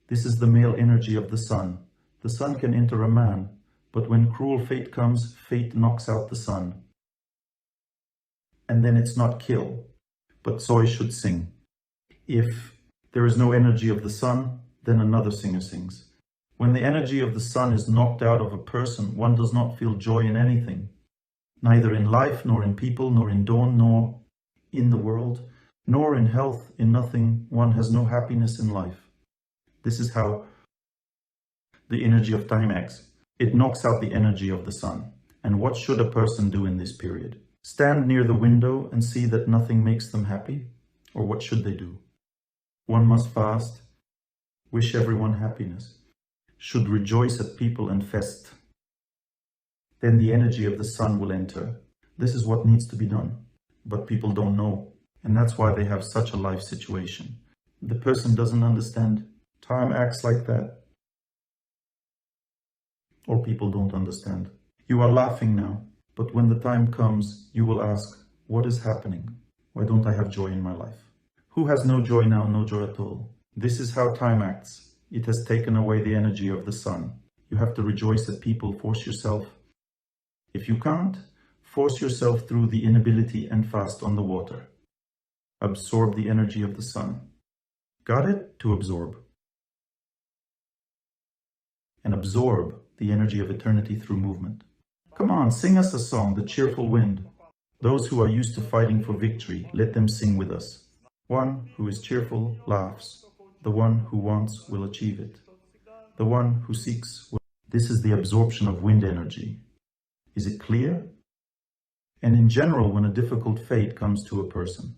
This is the male energy of the sun. The sun can enter a man, but when cruel fate comes, fate knocks out the sun. And then it's not kill, but soy should sing. If there is no energy of the sun, then another singer sings. When the energy of the sun is knocked out of a person, one does not feel joy in anything, neither in life, nor in people, nor in dawn, nor in the world, nor in health, in nothing. One has no happiness in life. This is how the energy of time acts. It knocks out the energy of the sun. And what should a person do in this period? Stand near the window and see that nothing makes them happy? Or what should they do? One must fast, wish everyone happiness, should rejoice at people and fest. Then the energy of the sun will enter. This is what needs to be done, but people don't know, and that's why they have such a life situation. The person doesn't understand. Time acts like that. Or people don't understand. You are laughing now, but when the time comes, you will ask, what is happening? Why don't I have joy in my life? Who has no joy now? No joy at all. This is how time acts. It has taken away the energy of the sun. You have to rejoice at people, force yourself. If you can't, force yourself through the inability and fast on the water. Absorb the energy of the sun. Got it? To absorb. And absorb the energy of eternity through movement. Come on, sing us a song, The Cheerful Wind. Those who are used to fighting for victory, let them sing with us. One who is cheerful laughs. The one who wants will achieve it. The one who seeks will... This is the absorption of wind energy. Is it clear? And in general, when a difficult fate comes to a person,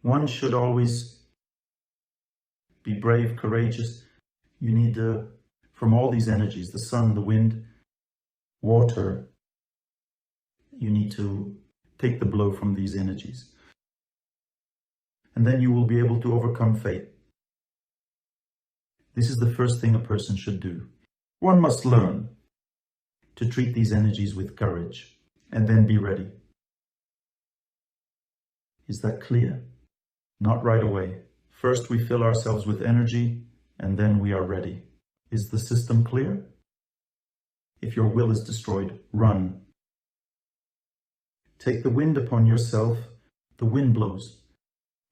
one should always be brave, courageous. You need from all these energies, the sun, the wind, water, you need to take the blow from these energies. And then you will be able to overcome fate. This is the first thing a person should do. One must learn to treat these energies with courage and then be ready. Is that clear? Not right away. First we fill ourselves with energy and then we are ready. Is the system clear? If your will is destroyed, run. Take the wind upon yourself. The wind blows.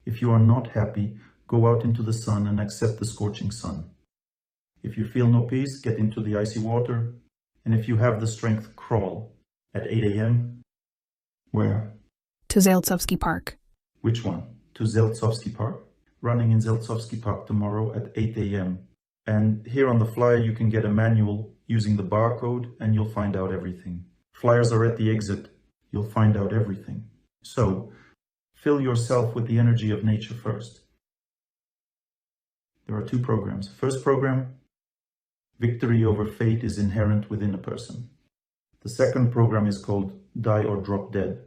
If you are not happy, go out into the sun and accept the scorching sun. If you feel no peace, get into the icy water. And if you have the strength, crawl. At 8 a.m. Where? To Zeltsovsky Park. Which one? To Zeltsovsky Park? Running in Zeltsovsky Park tomorrow at 8 a.m. And here on the flyer you can get a manual using the barcode and you'll find out everything. Flyers are at the exit. You'll find out everything. So, fill yourself with the energy of nature first. There are two programs. First program, victory over fate is inherent within a person. The second program is called Die or Drop Dead.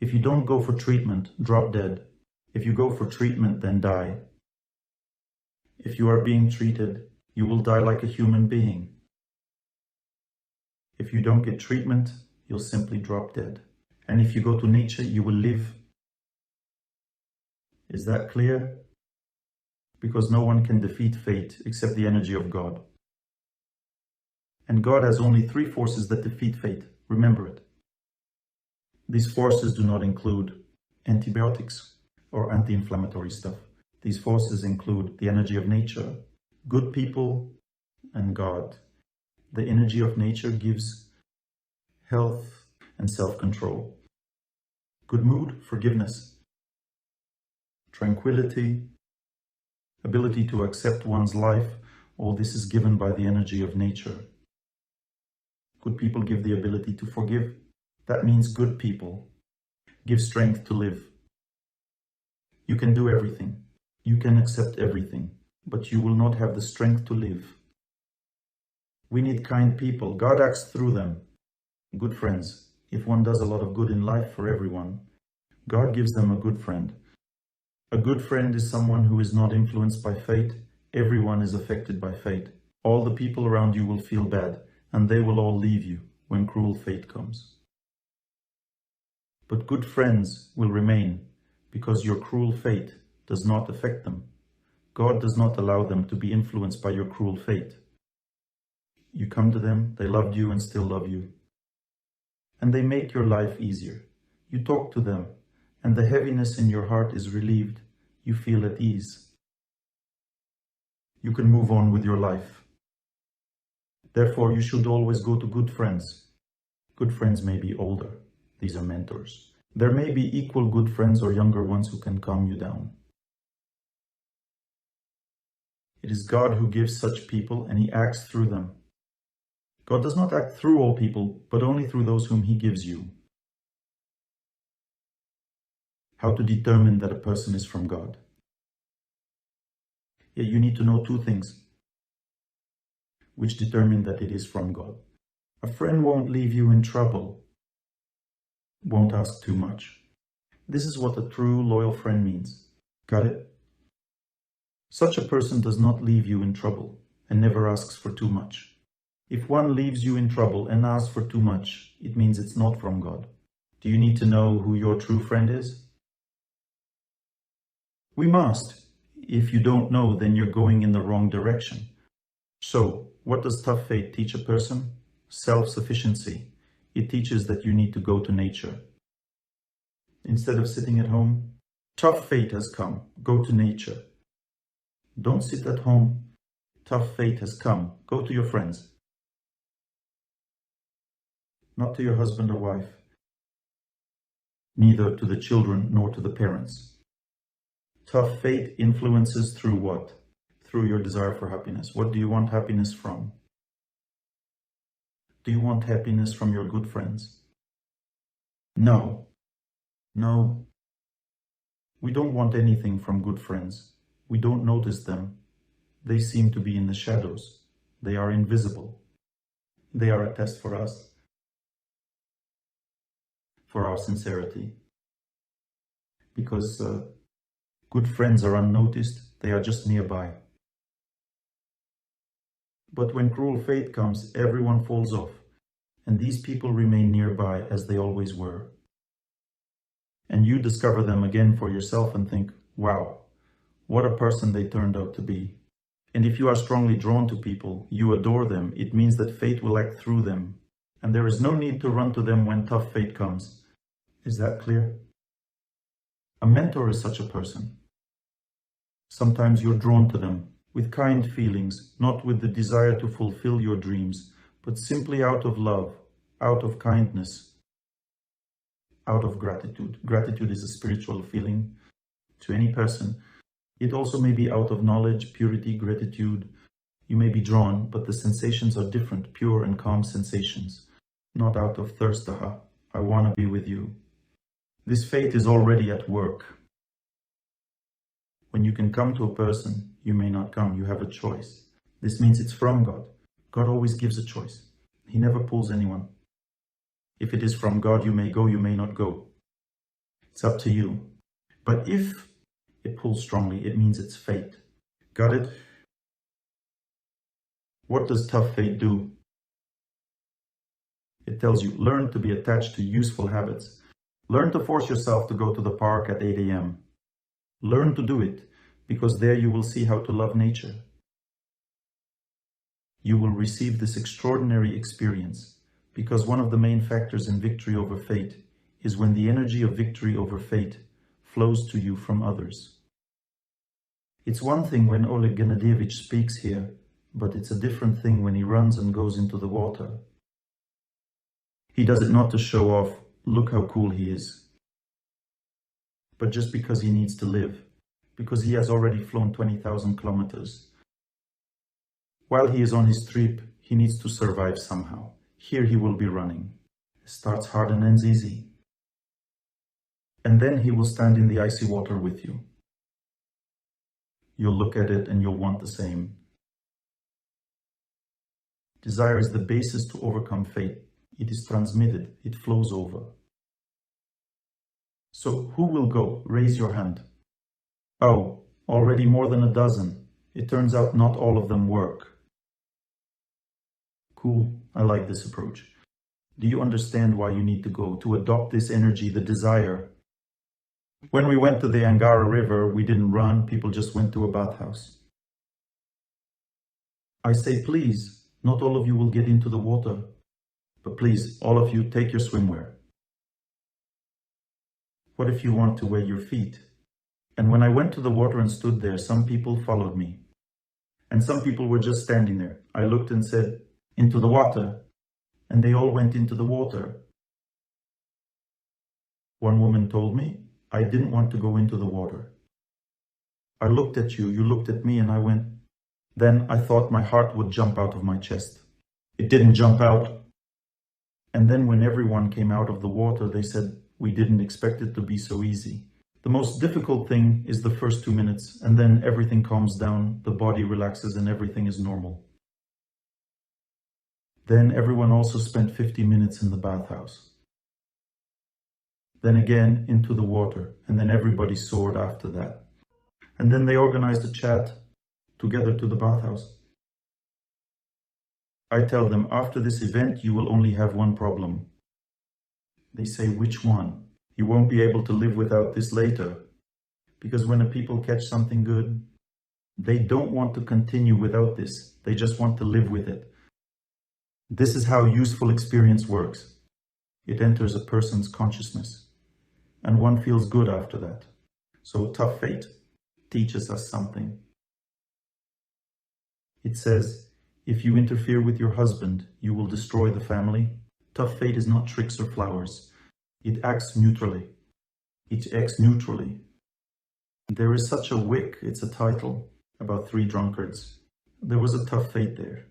If you don't go for treatment, drop dead. If you go for treatment, then die. If you are being treated, you will die like a human being. If you don't get treatment, you'll simply drop dead. And if you go to nature, you will live. Is that clear? Because no one can defeat fate except the energy of God. And God has only three forces that defeat fate. Remember it. These forces do not include antibiotics or anti-inflammatory stuff. These forces include the energy of nature, good people, and God. The energy of nature gives health and self-control. Good mood, forgiveness, tranquility, ability to accept one's life. All this is given by the energy of nature. Good people give the ability to forgive. That means good people give strength to live. You can do everything. You can accept everything, but you will not have the strength to live. We need kind people. God acts through them. Good friends. If one does a lot of good in life for everyone, God gives them a good friend. A good friend is someone who is not influenced by fate. Everyone is affected by fate. All the people around you will feel bad, and they will all leave you when cruel fate comes. But good friends will remain, because your cruel fate does not affect them. God does not allow them to be influenced by your cruel fate. You come to them, they loved you and still love you. And they make your life easier. You talk to them, and the heaviness in your heart is relieved. You feel at ease. You can move on with your life. Therefore, you should always go to good friends. Good friends may be older. These are mentors. There may be equal good friends or younger ones who can calm you down. It is God who gives such people, and He acts through them. God does not act through all people, but only through those whom He gives you. How to determine that a person is from God? Yeah, you need to know two things which determine that it is from God. A friend won't leave you in trouble, won't ask too much. This is what a true loyal friend means. Got it? Such a person does not leave you in trouble and never asks for too much. If one leaves you in trouble and asks for too much, it means it's not from God. Do you need to know who your true friend is? We must. If you don't know, then you're going in the wrong direction. So, what does tough fate teach a person? Self-sufficiency. It teaches that you need to go to nature. Instead of sitting at home, tough fate has come. Go to nature. Don't sit at home. Tough fate has come. Go to your friends. Not to your husband or wife. Neither to the children nor to the parents. Tough fate influences through what? Through your desire for happiness. What do you want happiness from? Do you want happiness from your good friends? No. No. We don't want anything from good friends. We don't notice them. They seem to be in the shadows. They are invisible. They are a test for us, for our sincerity. Because good friends are unnoticed, they are just nearby. But when cruel fate comes, everyone falls off, and these people remain nearby as they always were. And you discover them again for yourself and think, wow, what a person they turned out to be. And if you are strongly drawn to people, you adore them, it means that fate will act through them, and there is no need to run to them when tough fate comes. Is that clear? A mentor is such a person. Sometimes you're drawn to them with kind feelings, not with the desire to fulfill your dreams, but simply out of love, out of kindness, out of gratitude. Gratitude is a spiritual feeling to any person. It also may be out of knowledge, purity, gratitude. You may be drawn, but the sensations are different, pure and calm sensations, not out of thirst, I want to be with you. This fate is already at work. When you can come to a person, you may not come, you have a choice. This means it's from God. God always gives a choice. He never pulls anyone. If it is from God, you may go, you may not go. It's up to you. But if it pulls strongly, it means it's fate. Got it? What does tough fate do? It tells you, learn to be attached to useful habits. Learn to force yourself to go to the park at 8 a.m. Learn to do it, because there you will see how to love nature. You will receive this extraordinary experience, because one of the main factors in victory over fate is when the energy of victory over fate flows to you from others. It's one thing when Oleg speaks here, but it's a different thing when he runs and goes into the water. He does it not to show off, look how cool he is, but just because he needs to live, because he has already flown 20,000 kilometers. While he is on his trip, he needs to survive somehow. Here he will be running. It starts hard and ends easy. And then he will stand in the icy water with you. You'll look at it and you'll want the same. Desire is the basis to overcome fate. It is transmitted, it flows over. So who will go? Raise your hand. Oh, already more than a dozen. It turns out not all of them work. Cool, I like this approach. Do you understand why you need to go? To adopt this energy, the desire. When we went to the Angara River, we didn't run, people just went to a bathhouse. I say, please, not all of you will get into the water, but please, all of you, take your swimwear. What if you want to wear your feet? And when I went to the water and stood there, some people followed me. And some people were just standing there. I looked and said, into the water. And they all went into the water. One woman told me, I didn't want to go into the water. I looked at you, you looked at me, and I went. Then I thought my heart would jump out of my chest. It didn't jump out. And then when everyone came out of the water, they said, we didn't expect it to be so easy. The most difficult thing is the first 2 minutes, and then everything calms down, the body relaxes, and everything is normal. Then everyone also spent 50 minutes in the bathhouse. Then again into the water, and then everybody soared after that. And then they organized a chat together to the bathhouse. I tell them, after this event, you will only have one problem. They say, which one? You won't be able to live without this later. Because when the people catch something good, they don't want to continue without this. They just want to live with it. This is how useful experience works. It enters a person's consciousness, and one feels good after that. So tough fate teaches us something. It says, if you interfere with your husband, you will destroy the family. Tough fate is not tricks or flowers. It acts neutrally. It acts neutrally. There is such a wick, it's a title, about 3 drunkards. There was a tough fate there.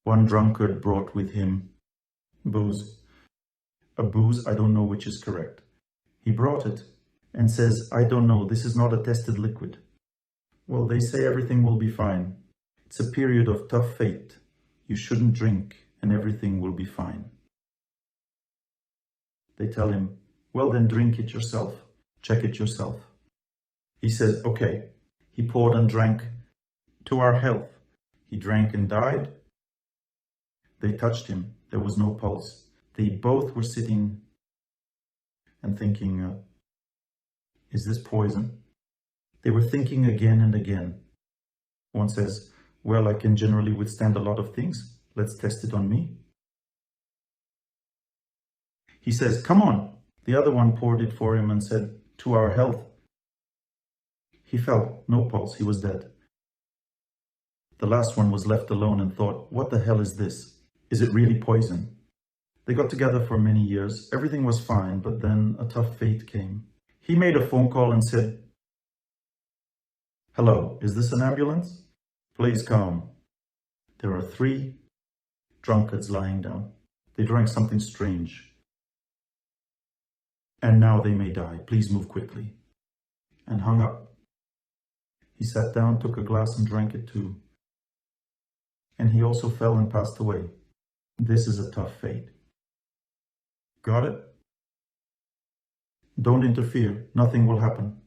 One drunkard brought with him booze. A booze, I don't know which is correct. He brought it and says, I don't know, this is not a tested liquid. Well, they say everything will be fine. It's a period of tough fate. You shouldn't drink and everything will be fine. They tell him, well then drink it yourself. Check it yourself. He says, okay. He poured and drank to our health. He drank and died. They touched him. There was no pulse. They both were sitting and thinking, is this poison? They were thinking again and again. One says, well, I can generally withstand a lot of things. Let's test it on me. He says, come on. The other one poured it for him and said, to our health. He fell, no pulse, he was dead. The last one was left alone and thought, what the hell is this? Is it really poison? They got together for many years. Everything was fine, but then a tough fate came. He made a phone call and said, hello, is this an ambulance? Please come. There are 3 drunkards lying down. They drank something strange. And now they may die. Please move quickly. And hung up. He sat down, took a glass and drank it too. And he also fell and passed away. This is a tough fate. Got it? Don't interfere. Nothing will happen.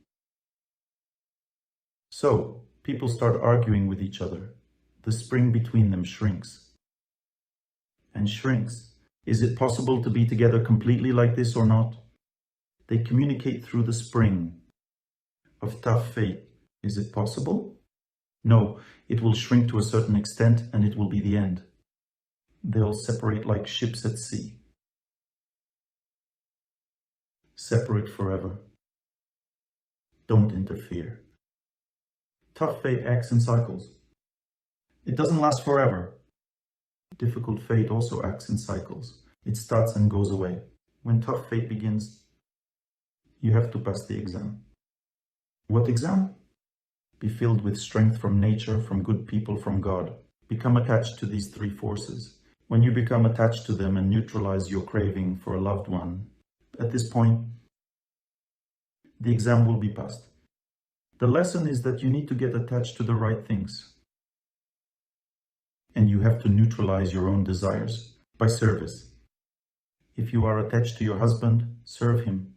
So, people start arguing with each other. The spring between them shrinks. And shrinks. Is it possible to be together completely like this or not? They communicate through the spring of tough fate. Is it possible? No, it will shrink to a certain extent and it will be the end. They'll separate like ships at sea. Separate forever. Don't interfere. Tough fate acts in cycles. It doesn't last forever. Difficult fate also acts in cycles. It starts and goes away. When tough fate begins, you have to pass the exam. What exam? Be filled with strength from nature, from good people, from God. Become attached to these 3 forces. When you become attached to them and neutralize your craving for a loved one, at this point, the exam will be passed. The lesson is that you need to get attached to the right things. And you have to neutralize your own desires by service. If you are attached to your husband, serve him.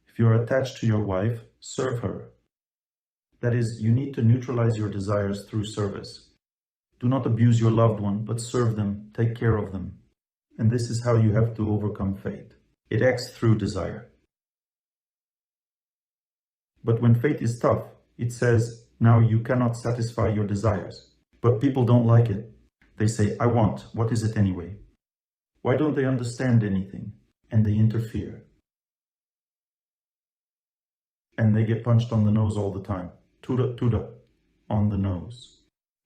If you are attached to your wife, serve her. That is, you need to neutralize your desires through service. Do not abuse your loved one, but serve them, take care of them. And this is how you have to overcome fate. It acts through desire. But when fate is tough, it says, now you cannot satisfy your desires. But people don't like it. They say, I want. What is it anyway? Why don't they understand anything? And they interfere. And they get punched on the nose all the time. Tuda, tuda, on the nose.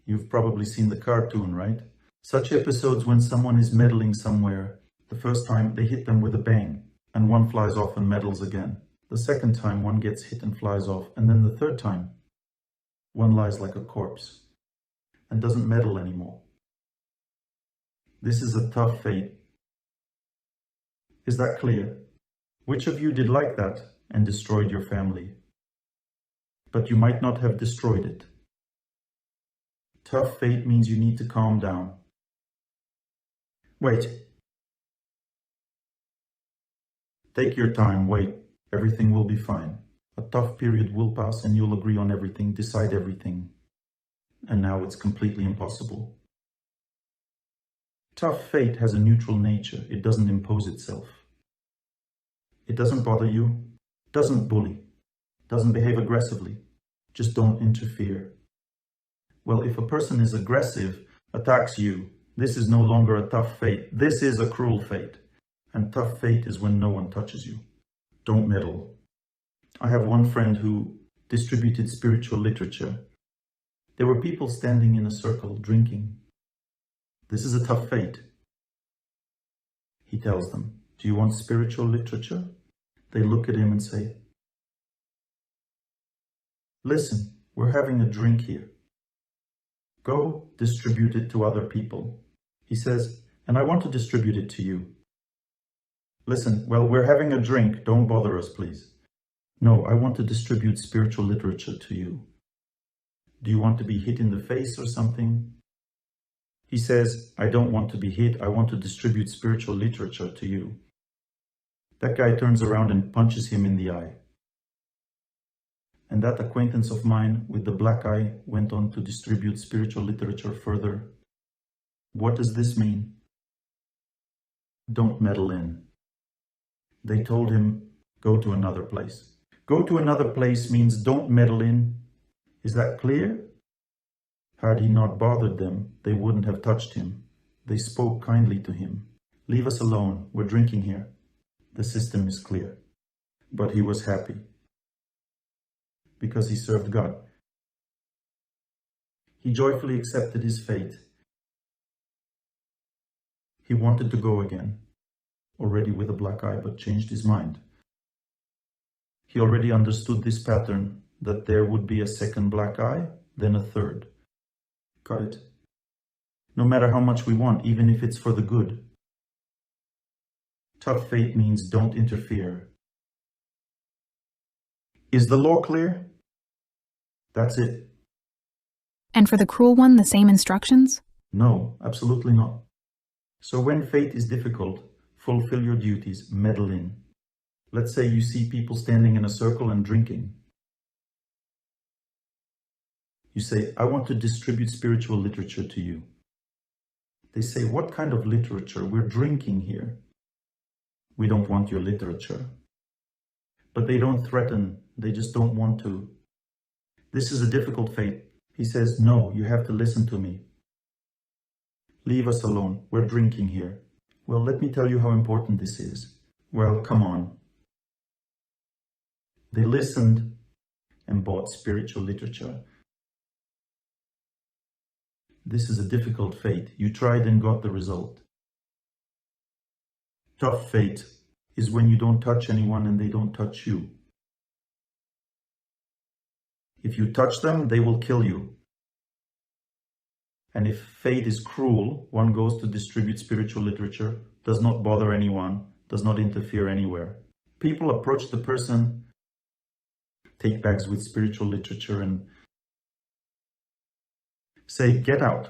You've probably seen the cartoon, right? Such episodes when someone is meddling somewhere. The first time they hit them with a bang, and one flies off and meddles again. The second time one gets hit and flies off, and then the third time one lies like a corpse and doesn't meddle anymore. This is a tough fate. Is that clear? Which of you did like that and destroyed your family? But you might not have destroyed it. Tough fate means you need to calm down. Wait. Take your time, wait. Everything will be fine. A tough period will pass and you'll agree on everything, decide everything. And now it's completely impossible. Tough fate has a neutral nature. It doesn't impose itself. It doesn't bother you, doesn't bully, doesn't behave aggressively. Just don't interfere. Well, if a person is aggressive, attacks you, this is no longer a tough fate. This is a cruel fate. And tough fate is when no one touches you. Don't meddle. I have one friend who distributed spiritual literature. There were people standing in a circle drinking. This is a tough fate. He tells them, do you want spiritual literature? They look at him and say, listen, we're having a drink here. Go distribute it to other people. He says, and I want to distribute it to you. Listen, well, we're having a drink. Don't bother us, please. No, I want to distribute spiritual literature to you. Do you want to be hit in the face or something? He says, I don't want to be hit. I want to distribute spiritual literature to you. That guy turns around and punches him in the eye. And that acquaintance of mine with the black eye went on to distribute spiritual literature further. What does this mean? Don't meddle in. They told him, go to another place. Go to another place means don't meddle in. Is that clear? Had he not bothered them, they wouldn't have touched him. They spoke kindly to him. Leave us alone, we're drinking here. The system is clear. But he was happy. Because he served God. He joyfully accepted his fate. He wanted to go again, already with a black eye, but changed his mind. He already understood this pattern, that there would be a second black eye, then a third. Got it? No matter how much we want, even if it's for the good. Tough fate means don't interfere. Is the law clear? That's it. And for the cruel one, the same instructions? No, absolutely not. So when fate is difficult, fulfill your duties, meddle in. Let's say you see people standing in a circle and drinking. You say, I want to distribute spiritual literature to you. They say, what kind of literature? We're drinking here. We don't want your literature. But they don't threaten, they just don't want to. This is a difficult fate. He says, no, you have to listen to me. Leave us alone, we're drinking here. Well, let me tell you how important this is. Well, come on. They listened and bought spiritual literature. This is a difficult fate. You tried and got the result. Tough fate is when you don't touch anyone and they don't touch you. If you touch them, they will kill you. And if fate is cruel, one goes to distribute spiritual literature, does not bother anyone, does not interfere anywhere. People approach the person, take bags with spiritual literature and say, get out,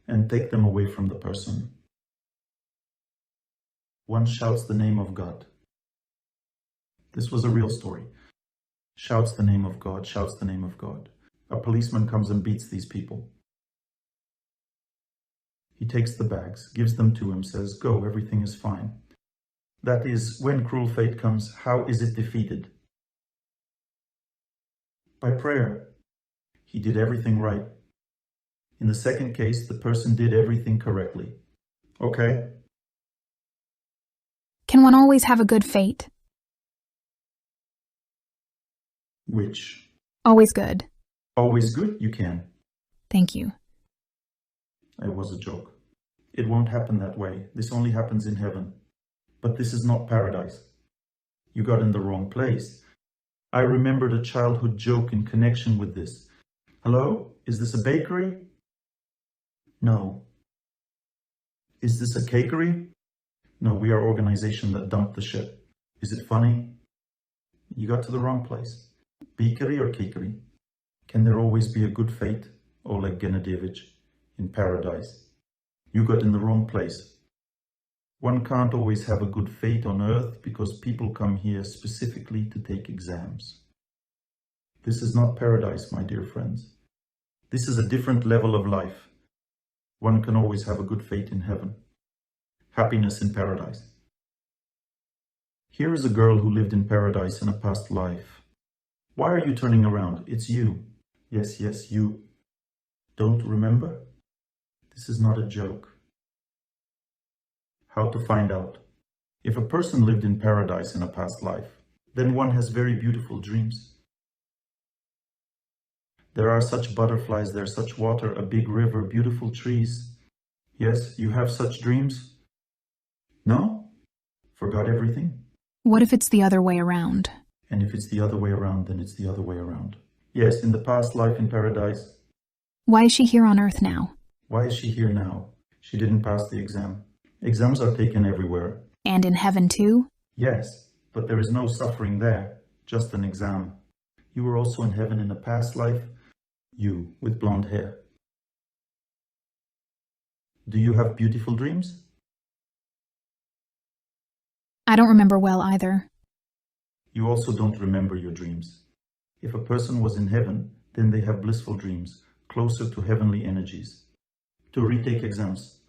and take them away from the person. One shouts the name of God. This was a real story. Shouts the name of God, shouts the name of God. A policeman comes and beats these people. He takes the bags, gives them to him, says, go, everything is fine. That is, when cruel fate comes, how is it defeated? By prayer. He did everything right. In the second case, the person did everything correctly. Okay? Can one always have a good fate? Which? Always good. Always good, you can. Thank you. It was a joke. It won't happen that way. This only happens in heaven. But this is not paradise. You got in the wrong place. I remembered a childhood joke in connection with this. Hello? Is this a bakery? No. Is this a cakery? No, we are organization that dumped the ship. Is it funny? You got to the wrong place. Bakery or cakery? Can there always be a good fate, Oleg Gennadievich, in paradise? You got in the wrong place. One can't always have a good fate on earth because people come here specifically to take exams. This is not paradise, my dear friends. This is a different level of life. One can always have a good fate in heaven. Happiness in paradise. Here is a girl who lived in paradise in a past life. Why are you turning around? It's you. Yes, yes, you. Don't remember? This is not a joke. How to find out? If a person lived in paradise in a past life, then one has very beautiful dreams. There are such butterflies, there's such water, a big river, beautiful trees. Yes, you have such dreams? No? Forgot everything? What if it's the other way around? And if it's the other way around, then it's the other way around. Yes, in the past life in paradise. Why is she here on Earth now? Why is she here now? She didn't pass the exam. Exams are taken everywhere. And in heaven too? Yes, but there is no suffering there, just an exam. You were also in heaven in a past life. You, with blonde hair. Do you have beautiful dreams? I don't remember well either. You also don't remember your dreams. If a person was in heaven, then they have blissful dreams, closer to heavenly energies. To retake exams.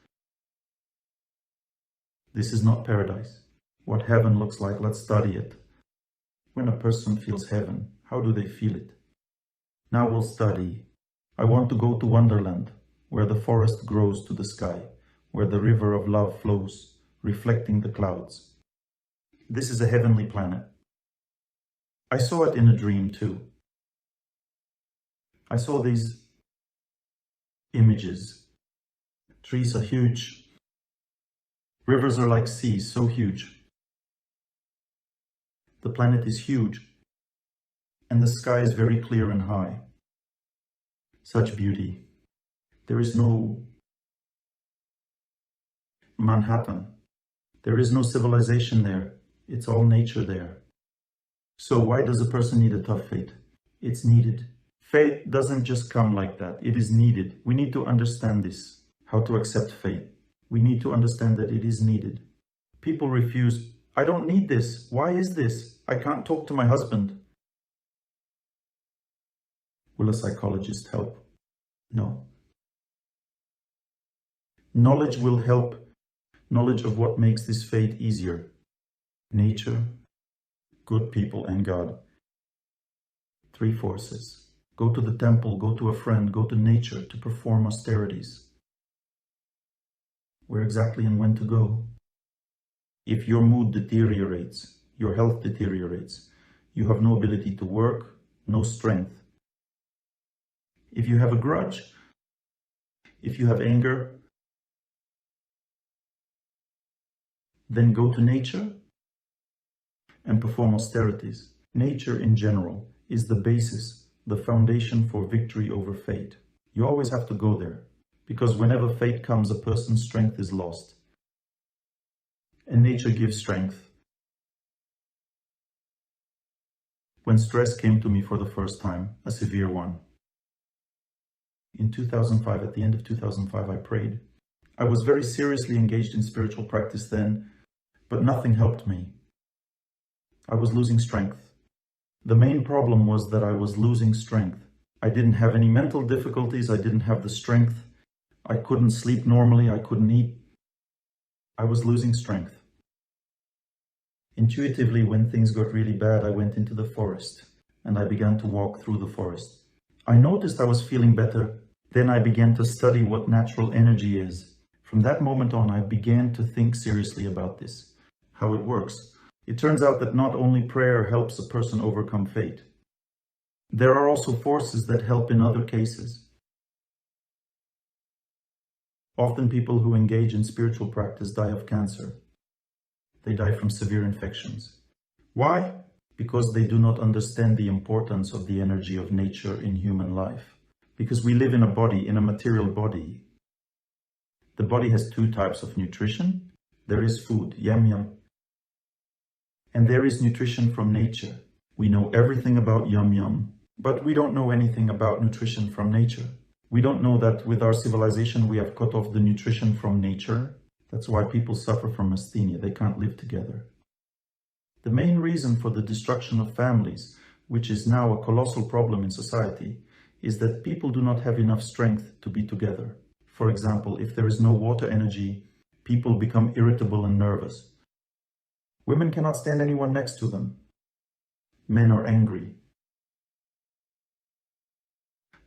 This is not paradise. What heaven looks like, let's study it. When a person feels heaven, how do they feel it? Now we'll study. I want to go to Wonderland, where the forest grows to the sky, where the river of love flows, reflecting the clouds. This is a heavenly planet. I saw it in a dream too. I saw these images. Trees are huge. Rivers are like seas, so huge. The planet is huge. And the sky is very clear and high. Such beauty. There is no Manhattan. There is no civilization there. It's all nature there. So why does a person need a tough fate? It's needed. Fate doesn't just come like that. It is needed. We need to understand this, how to accept fate. We need to understand that it is needed. People refuse. I don't need this. Why is this? I can't talk to my husband. Will a psychologist help? No. Knowledge will help. Knowledge of what makes this fate easier. Nature, good people, and God. Three forces. Go to the temple, go to a friend, go to nature to perform austerities. Where exactly and when to go? If your mood deteriorates, your health deteriorates, you have no ability to work, no strength. If you have a grudge, if you have anger, then go to nature and perform austerities. Nature in general is the basis, the foundation for victory over fate. You always have to go there, because whenever fate comes, a person's strength is lost. And nature gives strength. When stress came to me for the first time, a severe one, in 2005, at the end of 2005, I prayed. I was very seriously engaged in spiritual practice then, but nothing helped me. I was losing strength. The main problem was that I was losing strength. I didn't have any mental difficulties. I didn't have the strength. I couldn't sleep normally. I couldn't eat. I was losing strength. Intuitively, when things got really bad, I went into the forest and I began to walk through the forest. I noticed I was feeling better. Then I began to study what natural energy is. From that moment on, I began to think seriously about this, how it works. It turns out that not only prayer helps a person overcome fate, there are also forces that help in other cases. Often people who engage in spiritual practice die of cancer. They die from severe infections. Why? Because they do not understand the importance of the energy of nature in human life. Because we live in a body, in a material body. The body has two types of nutrition. There is food, yum yum. And there is nutrition from nature. We know everything about yum yum, but we don't know anything about nutrition from nature. We don't know that with our civilization we have cut off the nutrition from nature. That's why people suffer from asthenia. They can't live together. The main reason for the destruction of families, which is now a colossal problem in society, is that people do not have enough strength to be together. For example, if there is no water energy, people become irritable and nervous. Women cannot stand anyone next to them. Men are angry.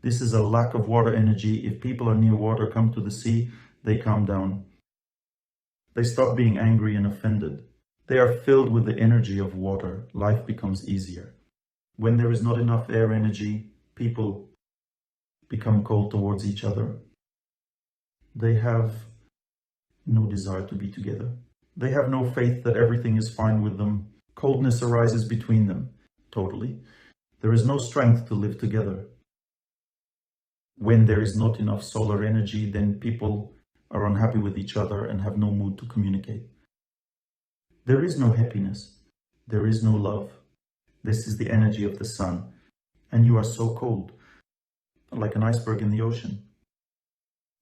This is a lack of water energy. If people are near water, come to the sea, they calm down. They stop being angry and offended. They are filled with the energy of water. Life becomes easier. When there is not enough air energy, people become cold towards each other. They have no desire to be together. They have no faith that everything is fine with them. Coldness arises between them, totally. There is no strength to live together. When there is not enough solar energy, then people are unhappy with each other and have no mood to communicate. There is no happiness. There is no love. This is the energy of the sun. And you are so cold, like an iceberg in the ocean.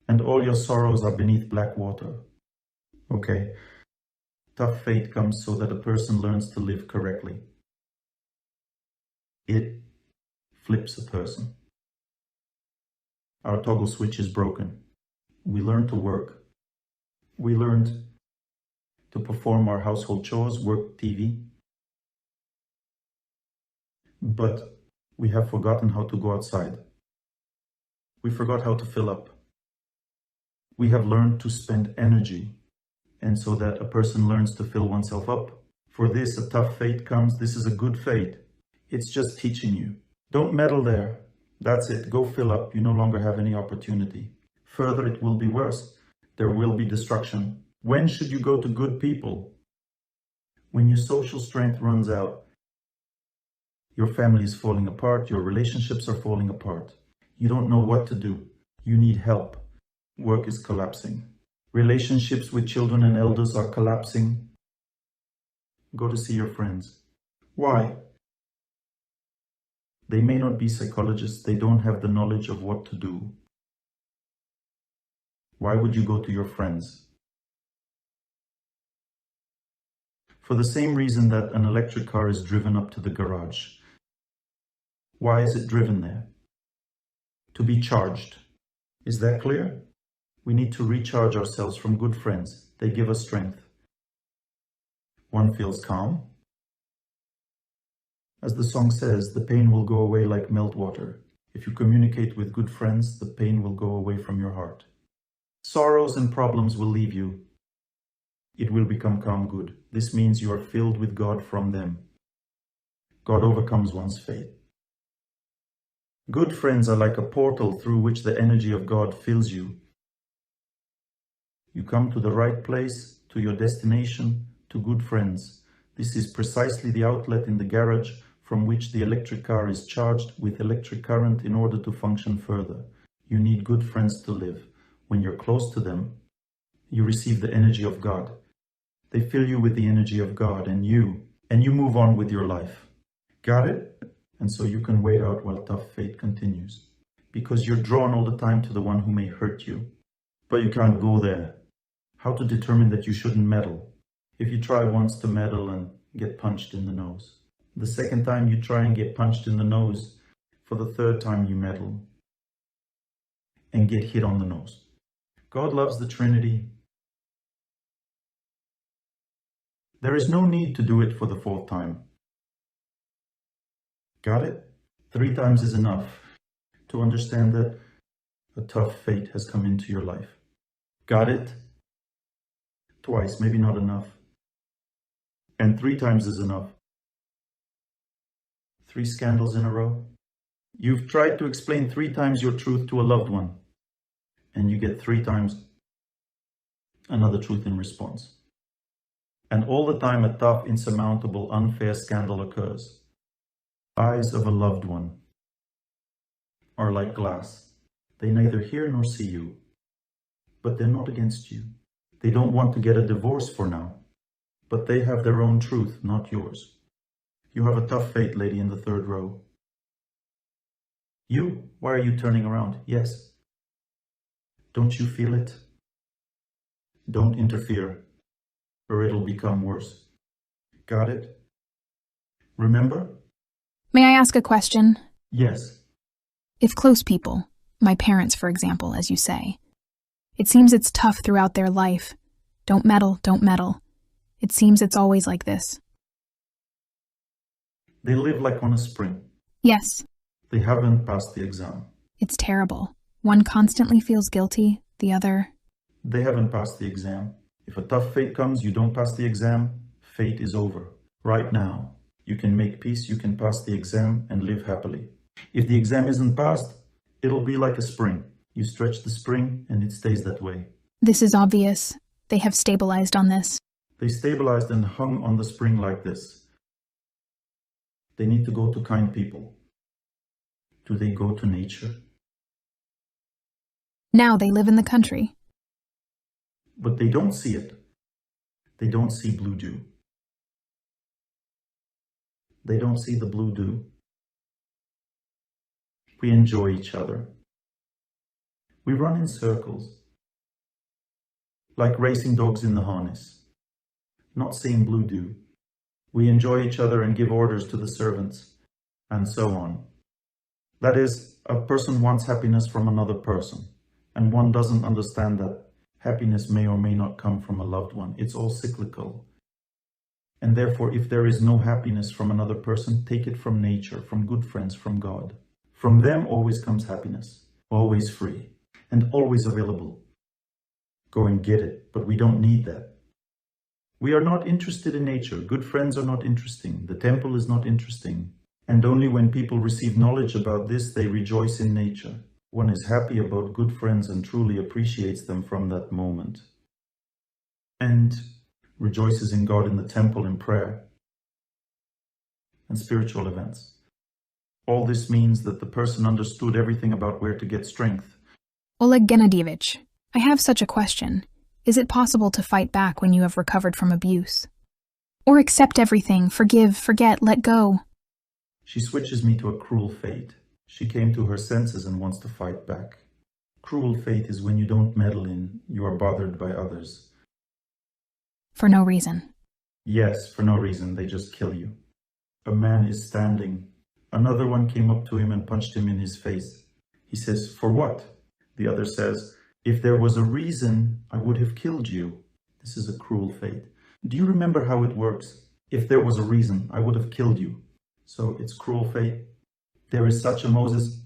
And all your sorrows are beneath black water. Okay. Tough fate comes so that a person learns to live correctly. It flips a person. Our toggle switch is broken. We learn to work. We learned to perform our household chores, work TV. But we have forgotten how to go outside. We forgot how to fill up. We have learned to spend energy, and so that a person learns to fill oneself up. For this, a tough fate comes. This is a good fate. It's just teaching you. Don't meddle there. That's it. Go fill up. You no longer have any opportunity. Further, it will be worse. There will be destruction. When should you go to good people? When your social strength runs out. Your family is falling apart. Your relationships are falling apart. You don't know what to do. You need help. Work is collapsing. Relationships with children and elders are collapsing. Go to see your friends. Why? They may not be psychologists. They don't have the knowledge of what to do. Why would you go to your friends? For the same reason that an electric car is driven up to the garage. Why is it driven there? To be charged. Is that clear? We need to recharge ourselves from good friends. They give us strength. One feels calm. As the song says, the pain will go away like meltwater. If you communicate with good friends, the pain will go away from your heart. Sorrows and problems will leave you. It will become calm good. This means you are filled with God from them. God overcomes one's fate. Good friends are like a portal through which the energy of God fills you. You come to the right place, to your destination, to good friends. This is precisely the outlet in the garage from which the electric car is charged with electric current in order to function further. You need good friends to live. When you're close to them, you receive the energy of God. They fill you with the energy of God and you move on with your life. Got it? And so you can wait out while tough fate continues. Because you're drawn all the time to the one who may hurt you. But you can't go there. How to determine that you shouldn't meddle? If you try once to meddle and get punched in the nose. The second time you try and get punched in the nose. For the third time you meddle and get hit on the nose. God loves the Trinity. There is no need to do it for the fourth time. Got it? 3 times is enough to understand that a tough fate has come into your life. Got it? Twice, maybe not enough. And 3 times is enough. 3 scandals in a row. You've tried to explain 3 times your truth to a loved one, and you get 3 times another truth in response. And all the time a tough, insurmountable, unfair scandal occurs. Eyes of a loved one are like glass. They neither hear nor see you, but they're not against you. They don't want to get a divorce for now, but they have their own truth, not yours. You have a tough fate, lady in the 3rd row. You? Why are you turning around? Yes. Don't you feel it? Don't interfere, or it'll become worse. Got it? Remember? May I ask a question? Yes. If close people, my parents, for example, as you say, it seems it's tough throughout their life. Don't meddle, don't meddle. It seems it's always like this. They live like on a spring. Yes. They haven't passed the exam. It's terrible. One constantly feels guilty, the other... They haven't passed the exam. If a tough fate comes, you don't pass the exam, fate is over. Right now, you can make peace, you can pass the exam and live happily. If the exam isn't passed, it'll be like a spring. You stretch the spring and it stays that way. This is obvious. They have stabilized on this. They stabilized and hung on the spring like this. They need to go to kind people. Do they go to nature? Now they live in the country. But they don't see it. They don't see blue dew. They don't see the blue dew. We enjoy each other. We run in circles, like racing dogs in the harness, not seeing blue dew. We enjoy each other and give orders to the servants, and so on. That is, a person wants happiness from another person, and one doesn't understand that happiness may or may not come from a loved one. It's all cyclical. And therefore, if there is no happiness from another person, take it from nature, from good friends, from God. From them always comes happiness, always free, and always available. Go and get it, but we don't need that. We are not interested in nature. Good friends are not interesting. The temple is not interesting. And only when people receive knowledge about this, they rejoice in nature. One is happy about good friends and truly appreciates them from that moment. And rejoices in God in the temple in prayer and spiritual events. All this means that the person understood everything about where to get strength. Oleg Gennadievich, I have such a question. Is it possible to fight back when you have recovered from abuse? Or accept everything, forgive, forget, let go? She switches me to a cruel fate. She came to her senses and wants to fight back. Cruel fate is when you don't meddle in, you are bothered by others. For no reason. Yes, for no reason, they just kill you. A man is standing. Another one came up to him and punched him in his face. He says, "For what?" The other says, "If there was a reason, I would have killed you." This is a cruel fate. Do you remember how it works? If there was a reason, I would have killed you. So it's cruel fate. There is such a Moses.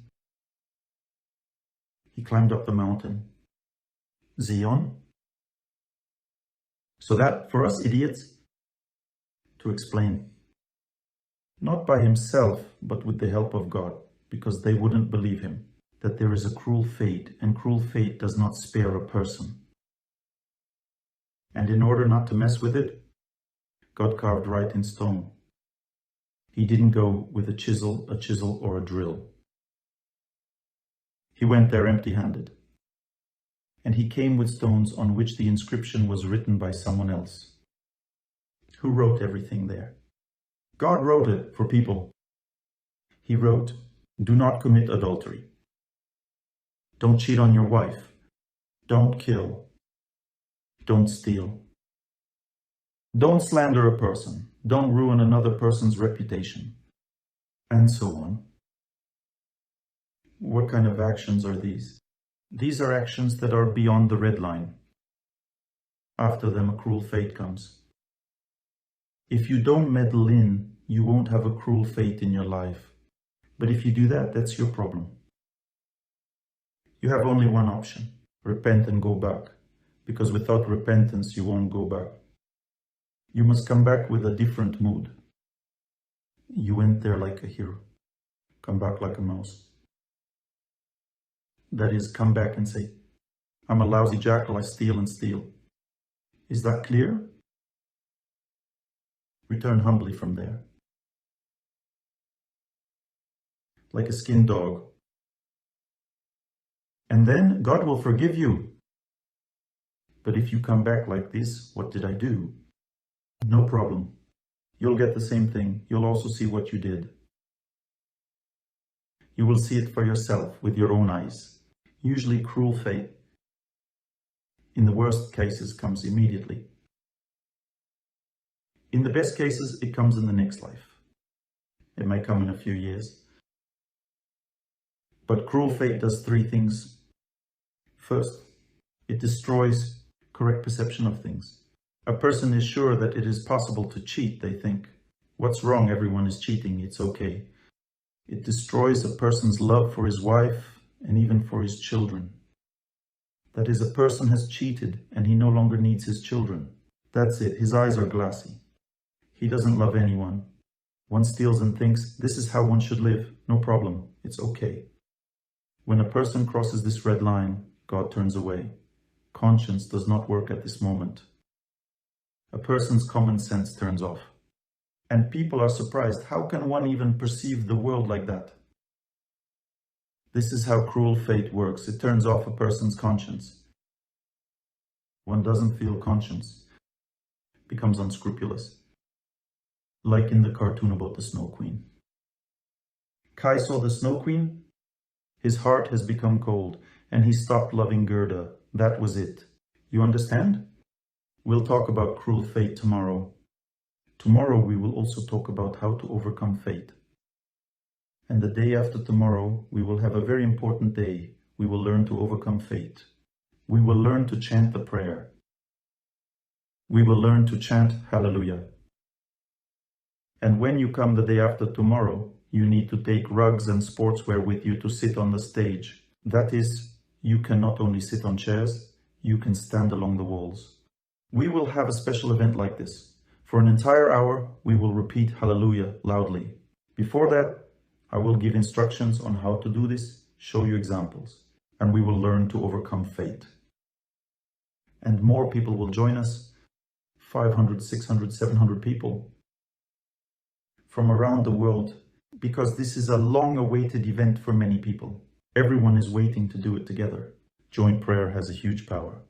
He climbed up the mountain. Zion. So that, for us idiots, to explain. Not by himself, but with the help of God, because they wouldn't believe him, that there is a cruel fate, and cruel fate does not spare a person. And in order not to mess with it, God carved right in stone. He didn't go with a chisel, or a drill. He went there empty-handed. And he came with stones on which the inscription was written by someone else. Who wrote everything there? God wrote it for people. He wrote, "Do not commit adultery. Don't cheat on your wife. Don't kill. Don't steal. Don't slander a person. Don't ruin another person's reputation." And so on. What kind of actions are these? These are actions that are beyond the red line. After them, a cruel fate comes. If you don't meddle in, you won't have a cruel fate in your life. But if you do that, that's your problem. You have only one option: repent and go back. Because without repentance, you won't go back. You must come back with a different mood. You went there like a hero. Come back like a mouse. That is, come back and say, I'm a lousy jackal, I steal and steal. Is that clear? Return humbly from there. Like a skinned dog. And then God will forgive you. But if you come back like this, what did I do? No problem. You'll get the same thing. You'll also see what you did. You will see it for yourself with your own eyes. Usually cruel fate, in the worst cases, comes immediately. In the best cases, it comes in the next life. It may come in a few years. But cruel fate does three things. First, it destroys correct perception of things. A person is sure that it is possible to cheat, they think. What's wrong? Everyone is cheating. It's okay. It destroys a person's love for his wife and even for his children. That is, a person has cheated and he no longer needs his children. That's it. His eyes are glassy. He doesn't love anyone. One steals and thinks, this is how one should live. No problem. It's okay. When a person crosses this red line, God turns away. Conscience does not work at this moment. A person's common sense turns off. And people are surprised. How can one even perceive the world like that? This is how cruel fate works. It turns off a person's conscience. One doesn't feel conscience. Becomes unscrupulous. Like in the cartoon about the Snow Queen. Kai saw the Snow Queen. His heart has become cold, and he stopped loving Gerda. That was it. You understand? We'll talk about cruel fate tomorrow. Tomorrow we will also talk about how to overcome fate. And the day after tomorrow, we will have a very important day. We will learn to overcome fate. We will learn to chant the prayer. We will learn to chant Hallelujah. And when you come the day after tomorrow, you need to take rugs and sportswear with you to sit on the stage. That is, you can not only sit on chairs, you can stand along the walls. We will have a special event like this. For an entire hour, we will repeat Hallelujah loudly. Before that, I will give instructions on how to do this, show you examples, and we will learn to overcome fate. And more people will join us, 500, 600, 700 people from around the world, because this is a long-awaited event for many people. Everyone is waiting to do it together. Joint prayer has a huge power.